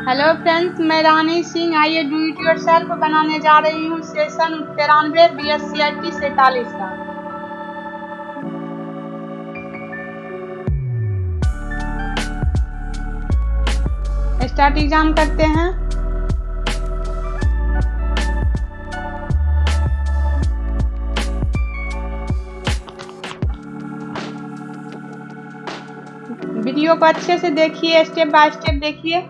Hello friends, मैं रानी सिंह। आइए do it yourself बनाने जा रही हूँ सेशन 93 BS-Cit 47 का। स्टार्ट एग्जाम करते हैं। वीडियो को अच्छे से देखिए, स्टेप बाय स्टेप देखिए।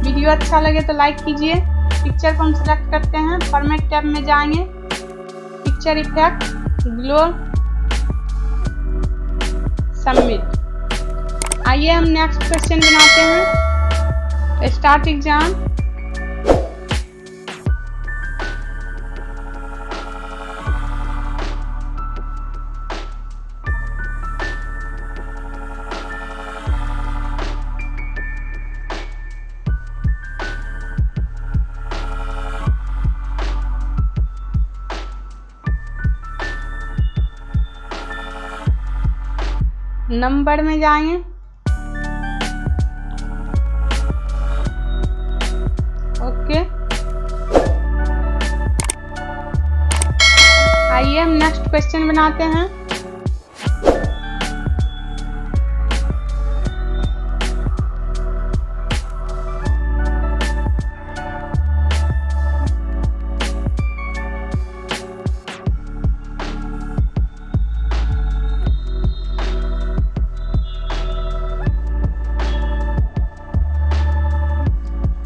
वीडियो अच्छा लगे तो लाइक कीजिए। पिक्चर को हम सिलेक्ट करते हैं, फॉर्मेट टैब में जाएंगे, पिक्चर इफेक्ट, ग्लो, सबमिट। आइए हम नेक्स्ट क्वेश्चन बनाते हैं। Start exam. नंबर में जाएंगे, ओके। आइए हम नेक्स्ट क्वेश्चन बनाते हैं।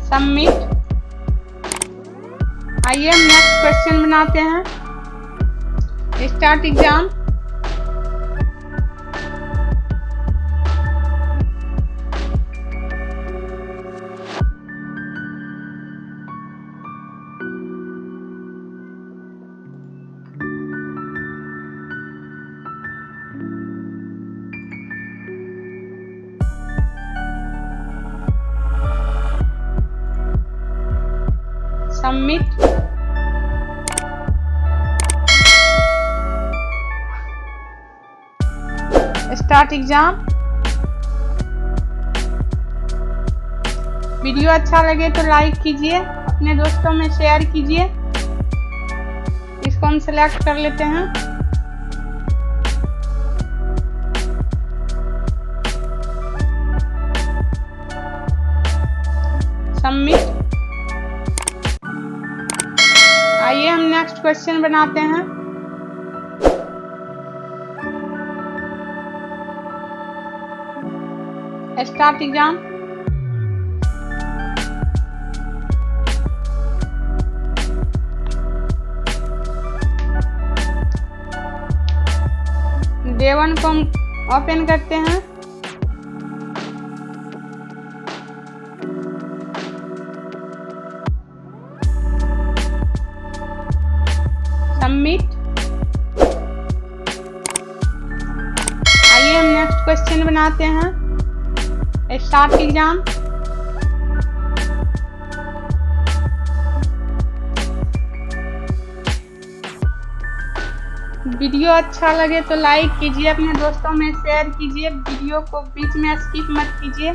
सबमिट। आइए हम नेक्स्ट क्वेश्चन बनाते हैं। Start exam. Submit. Start exam. Video अच्छा लगे तो लाइक कीजिए, अपने दोस्तों में शेयर कीजिए। इसको हम सेलेक्ट कर लेते हैं। सबमिट। आइए हम नेक्स्ट क्वेश्चन बनाते हैं। Start exam. डे 1 को हम ओपन करते हैं। सबमिट। आइए हम नेक्स्ट क्वेश्चन बनाते हैं। Start exam. वीडियो अच्छा लगे तो लाइक कीजिए, अपने दोस्तों में शेयर कीजिए। वीडियो को बीच में स्किप मत कीजिए।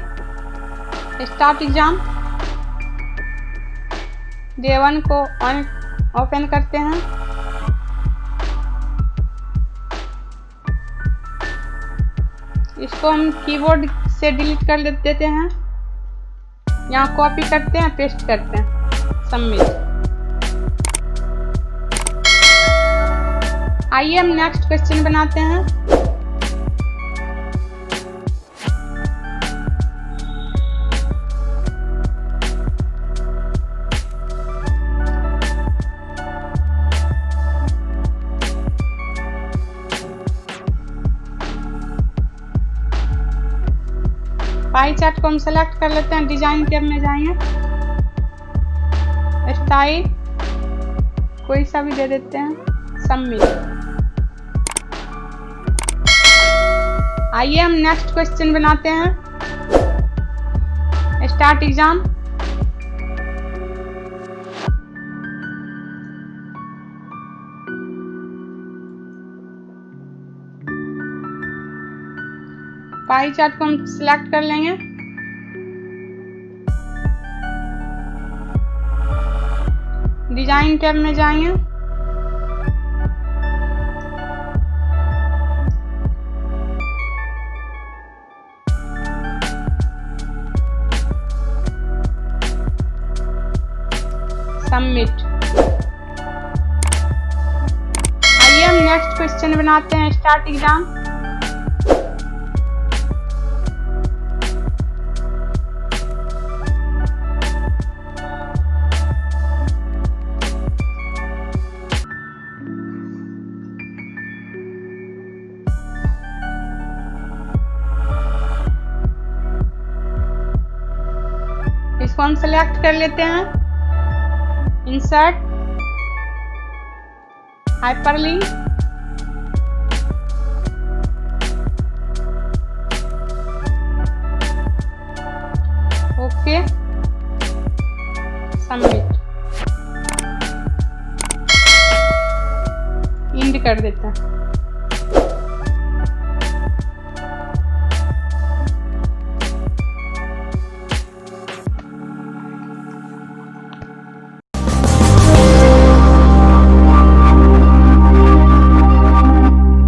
Start exam. डे 1 को ओपन करते हैं। इसको हम कीबोर्ड से डिलीट कर देते हैं। यहाँ कॉपी करते हैं, पेस्ट करते हैं। सबमिट। आइए हम नेक्स्ट क्वेश्चन बनाते हैं। पाई चार्ट को हम सेलेक्ट कर लेते हैं, डिजाइन टैब में जाएंगे, स्टाइल कोई सा भी दे देते हैं। सबमिट। आइए हम नेक्स्ट क्वेश्चन बनाते हैं। Start exam. पाई चार्ट को हम सिलेक्ट कर लेंगे। डिजाइन टैब में जाएंगे, सबमिट। आइए हम नेक्स्ट क्वेश्चन बनाते हैं, स्टार्ट एग्जाम। इसको हम सेलेक्ट कर लेते हैं, insert, hyperlink, okay, submit, and कर देते हैं।